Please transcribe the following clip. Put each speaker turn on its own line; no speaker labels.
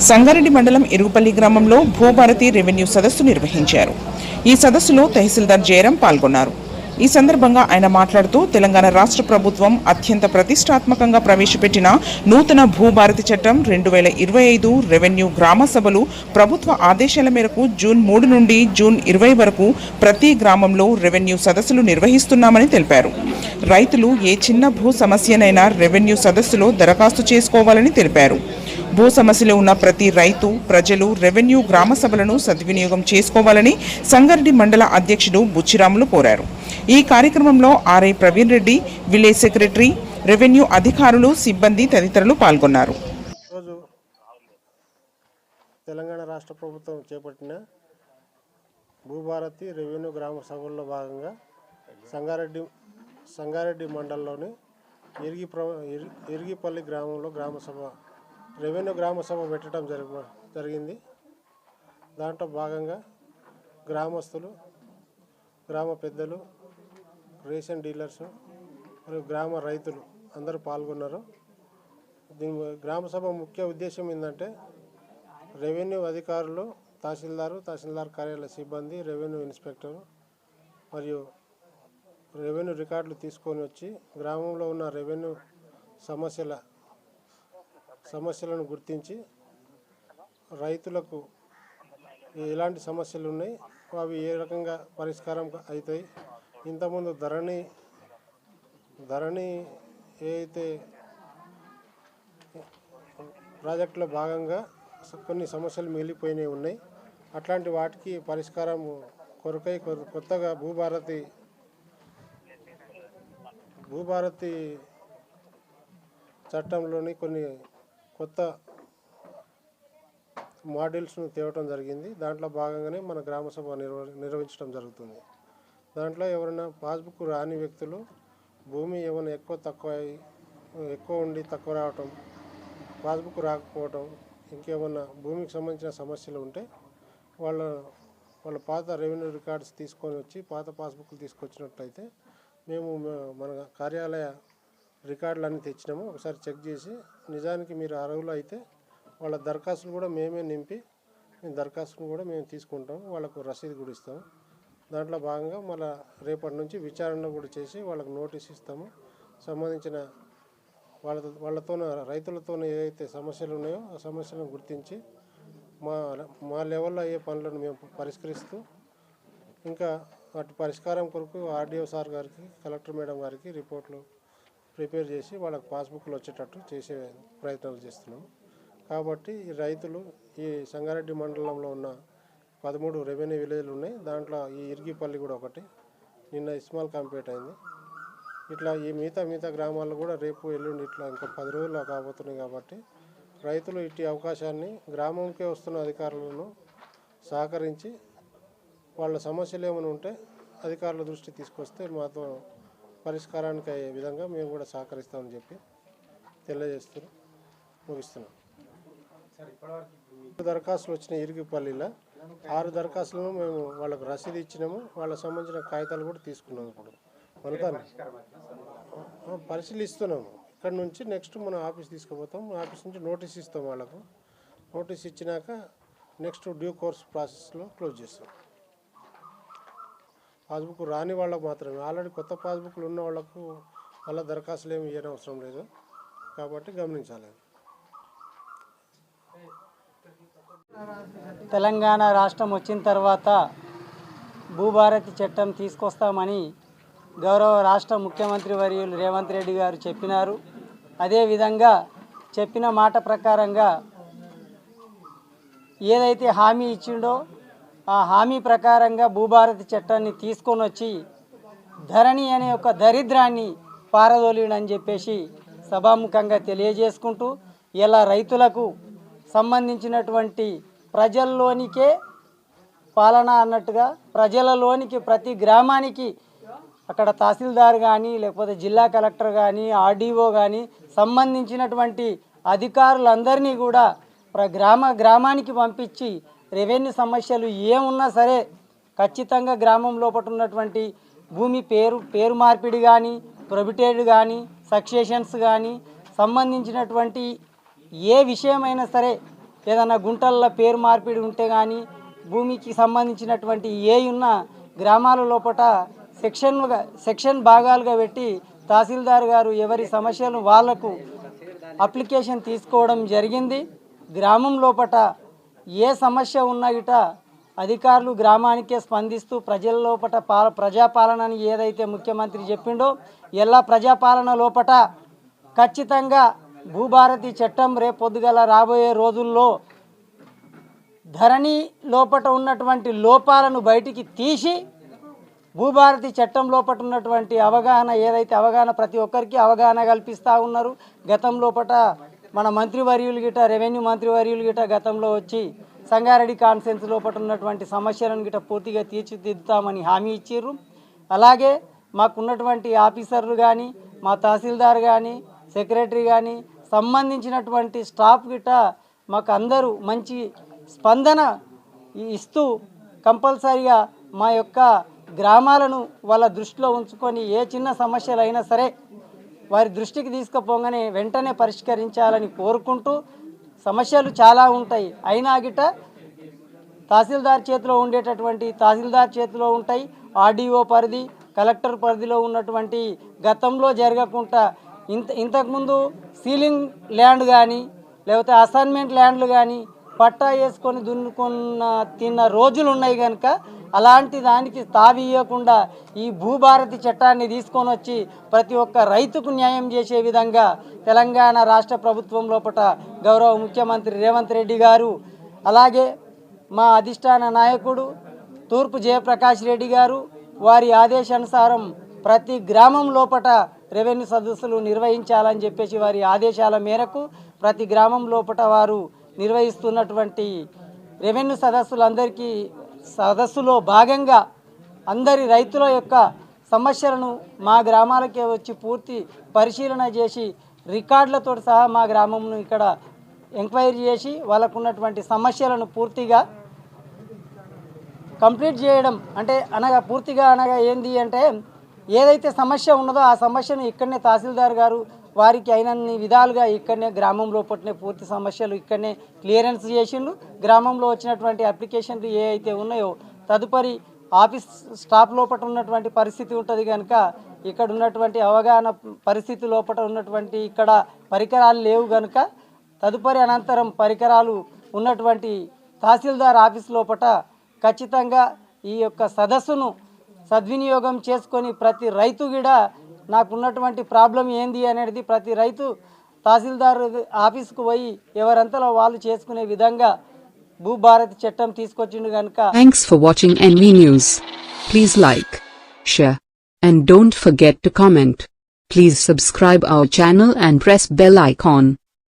సంగారెడ్డి మండలం ఇరుగుపల్లి గ్రామంలో భూభారతి రెవెన్యూ సదస్సు నిర్వహించారు. ఈ సదస్సులో తహసీల్దార్ జయరాం పాల్గొన్నారు. ఈ సందర్భంగా ఆయన మాట్లాడుతూ తెలంగాణ రాష్ట్ర ప్రభుత్వం అత్యంత ప్రతిష్టాత్మకంగా ప్రవేశపెట్టిన నూతన భూభారతి చట్టం 2025 రెవెన్యూ గ్రామ సభలు ప్రభుత్వ ఆదేశాల మేరకు జూన్ 3 నుండి జూన్ 20 వరకు ప్రతి గ్రామంలో రెవెన్యూ సదస్సులు నిర్వహిస్తున్నామని తెలిపారు. రైతులు ఏ చిన్న భూ సమస్యనైనా రెవెన్యూ సదస్సులో దరఖాస్తు చేసుకోవాలని తెలిపారు. భూ సమస్యలు ఉన్న ప్రతి రైతు ప్రజలు రెవెన్యూ గ్రామ సభలను సద్వినియోగం చేసుకోవాలని సంగారెడ్డి మండల అధ్యక్షుడు బుచ్చిరాములు కోరారు. ఈ కార్యక్రమంలో RI Praveen Reddy, village secretary, revenue అధికారులు, సిబ్బంది తదితరులు పాల్గొన్నారు.
తెలంగాణ రాష్ట్ర ప్రభుత్వం చేపట్టిన భూభారతి రెవెన్యూ గ్రామ సభల్లో భాగంగా సంగారెడ్డి మండలంలోని ఇరిగిపల్లి గ్రామంలో రెవెన్యూ గ్రామ సభ పెట్టడం జరిగింది. దాంట్లో భాగంగా గ్రామస్తులు, గ్రామ పెద్దలు, రేషన్ డీలర్స్ మరియు గ్రామ రైతులు అందరూ పాల్గొన్నారు. దీని గ్రామ సభ ముఖ్య ఉద్దేశం ఏంటంటే రెవెన్యూ అధికారులు, తహసీల్దార్ కార్యాలయ సిబ్బంది, రెవెన్యూ ఇన్స్పెక్టర్ మరియు రెవెన్యూ రికార్డులు తీసుకొని వచ్చి గ్రామంలో ఉన్న రెవెన్యూ సమస్యలను గుర్తించి రైతులకు ఎలాంటి సమస్యలు ఉన్నాయి, అవి ఏ రకంగా పరిష్కారం అవుతాయి. ఇంతకుముందు ధరణి ఏదైతే ప్రాజెక్టులో భాగంగా కొన్ని సమస్యలు మిగిలిపోయినవి ఉన్నాయి. అట్లాంటి వాటికి పరిష్కారం కొరకై కొత్తగా భూభారతి చట్టంలోని కొన్ని కొత్త మాడ్యూల్స్ను తేవటం జరిగింది. దాంట్లో భాగంగానే మన గ్రామ సభ నిర్వహించడం జరుగుతుంది. దాంట్లో ఎవరైనా పాస్బుక్ రాని వ్యక్తులు, భూమి ఏమైనా ఎక్కువ ఉండి తక్కువ రావటం, పాస్బుక్ రాకపోవటం, ఇంకేమన్నా భూమికి సంబంధించిన సమస్యలు ఉంటే వాళ్ళ పాత రెవెన్యూ రికార్డ్స్ తీసుకొని వచ్చి పాత పాస్బుక్లు తీసుకొచ్చినట్లయితే మేము మన కార్యాలయ రికార్డులన్నీ తెచ్చినాము. ఒకసారి చెక్ చేసి నిజానికి మీరు అర్హులు అయితే వాళ్ళ దరఖాస్తులు కూడా మేమే నింపి దరఖాస్తును కూడా మేము తీసుకుంటాము. వాళ్ళకు రసీదు కూడా ఇస్తాము. దాంట్లో భాగంగా మళ్ళీ రేపటి నుంచి విచారణ కూడా చేసి వాళ్ళకు నోటీస్ ఇస్తాము. సంబంధించిన వాళ్ళతో రైతులతో ఏదైతే సమస్యలు ఉన్నాయో ఆ సమస్యలను గుర్తించి మా లెవెల్లో అయ్యే పనులను మేము పరిష్కరిస్తూ ఇంకా వాటి పరిష్కారం కొరకు ఆర్డీఓ సార్ గారికి, కలెక్టర్ మేడం గారికి రిపోర్ట్లు ప్రిపేర్ చేసి వాళ్ళకి పాస్బుక్లు వచ్చేటట్టు చేసే ప్రయత్నాలు చేస్తున్నాము. కాబట్టి ఈ రైతులు ఈ సంగారెడ్డి మండలంలో ఉన్న 13 రెవెన్యూ విలేజ్లు ఉన్నాయి. దాంట్లో ఈ ఇరిగిపల్లి కూడా ఒకటి, నిన్న ఇస్మాల్ కంప్లీట్ అయింది. ఇట్లా ఈ మిగతా గ్రామాల్లో కూడా రేపు ఎల్లుండి ఇట్లా ఇంకా 10 రోజులు కాబోతున్నాయి. కాబట్టి రైతులు ఇట్టి అవకాశాన్ని గ్రామంకే వస్తున్న అధికారులను సహకరించి వాళ్ళ సమస్యలు ఏమైనా ఉంటే అధికారుల దృష్టి తీసుకొస్తే మాతో పరిష్కారానికి అయ్యే విధంగా మేము కూడా సహకరిస్తామని చెప్పి తెలియజేస్తూ ముగిస్తున్నాం. దరఖాస్తులు వచ్చినాయి. ఇరిగిపల్లిలో 6 దరఖాస్తులను మేము వాళ్ళకు రసీదు ఇచ్చినాము. వాళ్ళకి సంబంధించిన కాగితాలు కూడా తీసుకున్నాము. ఇప్పుడు మనతో పరిశీలిస్తున్నాము. ఇక్కడ నుంచి నెక్స్ట్ మనం ఆఫీస్ తీసుకుపోతాం. ఆఫీస్ నుంచి నోటీస్ ఇస్తాం. వాళ్ళకు నోటీస్ ఇచ్చినాక నెక్స్ట్ డ్యూ కోర్స్ ప్రాసెస్లో క్లోజ్ చేస్తాం. పాస్బుక్ రాని వాళ్ళకు మాత్రమే, ఆల్రెడీ కొత్త పాస్బుక్లు ఉన్న వాళ్ళకు వాళ్ళ దరఖాస్తులు ఏమి ఇవ్వడం అవసరం లేదు. కాబట్టి గమనించాలి.
తెలంగాణ రాష్ట్రం వచ్చిన తర్వాత భూభారతి చట్టం తీసుకొస్తామని గౌరవ రాష్ట్ర ముఖ్యమంత్రి వర్యులు రేవంత్ రెడ్డి గారు చెప్పినారు. అదేవిధంగా చెప్పిన మాట ప్రకారంగా ఏదైతే హామీ ఇచ్చిండో ఆ హామీ ప్రకారంగా భూభారతి చట్టాన్ని తీసుకొని వచ్చి ధరణి అనే ఒక దరిద్రాన్ని పారదోలిడని చెప్పేసి సభాముఖంగా తెలియజేసుకుంటూ ఇలా రైతులకు సంబంధించినటువంటి ప్రజల్లోనికే పాలన అన్నట్టుగా ప్రజలలోనికి ప్రతి గ్రామానికి అక్కడ తహసీల్దార్ కానీ లేకపోతే జిల్లా కలెక్టర్ కానీ ఆర్డీఓ కానీ సంబంధించినటువంటి అధికారులందరినీ కూడా గ్రామానికి పంపించి రెవెన్యూ సమస్యలు ఏమున్నా సరే ఖచ్చితంగా గ్రామం లోపల ఉన్నటువంటి భూమి పేరు మార్పిడి కానీ, ప్రొబిటేడ్ కానీ, సక్సెషన్స్ కానీ సంబంధించినటువంటి ఏ విషయమైనా సరే ఏదైనా గుంటల్లో పేరు మార్పిడి ఉంటే కానీ భూమికి సంబంధించినటువంటి ఉన్న గ్రామాల లోపల సెక్షన్ భాగాలుగా పెట్టి తహసీల్దార్ గారు ఎవరి సమస్యలు వాళ్లకు అప్లికేషన్ తీసుకోవడం జరిగింది. గ్రామం లోపల ఏ సమస్య ఉన్నా గిట అధికారులు గ్రామానికే స్పందిస్తూ ప్రజల లోపల ప్రజాపాలనని ఏదైతే ముఖ్యమంత్రి చెప్పిండో ఎలా ప్రజాపాలన లోపల ఖచ్చితంగా భూభారతి చట్టం రేపొద్దుగల రాబోయే రోజుల్లో ధరణి లోపల ఉన్నటువంటి లోపాలను బయటికి తీసి భూభారతి చట్టం లోపల ఉన్నటువంటి అవగాహన ఏదైతే అవగాహన ప్రతి ఒక్కరికి అవగాహన కల్పిస్తూ ఉన్నారు. గతం లోపల మన మంత్రివర్యులు గిట రెవెన్యూ మంత్రివర్యులు గిట గతంలో వచ్చి సంగారెడ్డి కాన్ఫరెన్స్ లోపల ఉన్నటువంటి సమస్యలను గిట పూర్తిగా తీర్చిదిద్దుతామని హామీ ఇచ్చారు. అలాగే మాకున్నటువంటి ఆఫీసర్లు కానీ మా తహసీల్దార్ కానీ సెక్రటరీ కానీ సంబంధించినటువంటి స్టాఫ్ గిట మాకు అందరూ మంచి స్పందన ఇస్తూ కంపల్సరిగా మా యొక్క గ్రామాలను వాళ్ళ దృష్టిలో ఉంచుకొని ఏ చిన్న సమస్యలు అయినా సరే వారి దృష్టికి తీసుకుపోగానే వెంటనే పరిష్కరించాలని కోరుకుంటూ సమస్యలు చాలా ఉంటాయి అయినా గిట తహసీల్దార్ చేతిలో ఉండేటటువంటి తహసీల్దార్ చేతిలో ఉంటాయి. ఆర్డీఓ పరిధి కలెక్టర్ పరిధిలో ఉన్నటువంటి గతంలో జరగకుండా ఇంతకుముందు సీలింగ్ ల్యాండ్ కానీ లేకపోతే అసైన్మెంట్ ల్యాండ్లు కానీ పట్టా వేసుకొని దున్నుకున్న తిన్న రోజులు ఉన్నాయి కనుక అలాంటి దానికి తావియకుండా ఈ భూభారతి చట్టాన్ని తీసుకొని వచ్చి ప్రతి ఒక్క రైతుకు న్యాయం చేసే విధంగా తెలంగాణ రాష్ట్ర ప్రభుత్వం లోపల గౌరవ ముఖ్యమంత్రి రేవంత్ రెడ్డి గారు అలాగే మా అధిష్టాన నాయకుడు తూర్పు జయప్రకాష్ రెడ్డి గారు వారి ఆదేశానుసారం ప్రతి గ్రామం లోపల రెవెన్యూ సదస్సులు నిర్వహించాలని చెప్పేసి వారి ఆదేశాల మేరకు ప్రతి గ్రామం లోపల వారు నిర్వహిస్తున్నటువంటి రెవెన్యూ సదస్సులో భాగంగా అందరి రైతుల యొక్క సమస్యలను మా గ్రామాలకే వచ్చి పూర్తి పరిశీలన చేసి రికార్డులతో సహా మా గ్రామంను ఇక్కడ ఎంక్వైరీ చేసి వాళ్ళకు ఉన్నటువంటి సమస్యలను పూర్తిగా కంప్లీట్ చేయడం అంటే పూర్తిగా ఏంది అంటే ఏదైతే సమస్య ఉన్నదో ఆ సమస్యను ఇక్కడనే తహసీల్దార్ గారు వారికి అయినన్ని విధాలుగా ఇక్కడనే గ్రామం లోపలనే పూర్తి సమస్యలు ఇక్కడనే క్లియరెన్స్ చేసిండు. గ్రామంలో వచ్చినటువంటి అప్లికేషన్లు ఏ అయితే ఉన్నాయో తదుపరి ఆఫీస్ స్టాఫ్ లోపల ఉన్నటువంటి పరిస్థితి ఉంటుంది కనుక ఇక్కడ ఉన్నటువంటి అవగాహన పరిస్థితి లోపల ఉన్నటువంటి ఇక్కడ పరికరాలు లేవు కనుక తదుపరి అనంతరం పరికరాలు ఉన్నటువంటి తహసీల్దార్ ఆఫీస్ లోపల ఖచ్చితంగా ఈ యొక్క సదస్సును సద్వినియోగం చేసుకొని ప్రతి రైతు కూడా నాకున్నటువంటి ప్రాబ్లం ఏంది అనేది ప్రతి రైతు తహసీల్దార్ ఆఫీస్కు పోయి ఎవరంతలో వాళ్ళు చేసుకునే విధంగా భూభారతి చట్టం తీసుకొచ్చిండు కనుక.
Thanks for watching NV News. Please like, share, and don't forget to comment. Please subscribe our channel and press bell icon.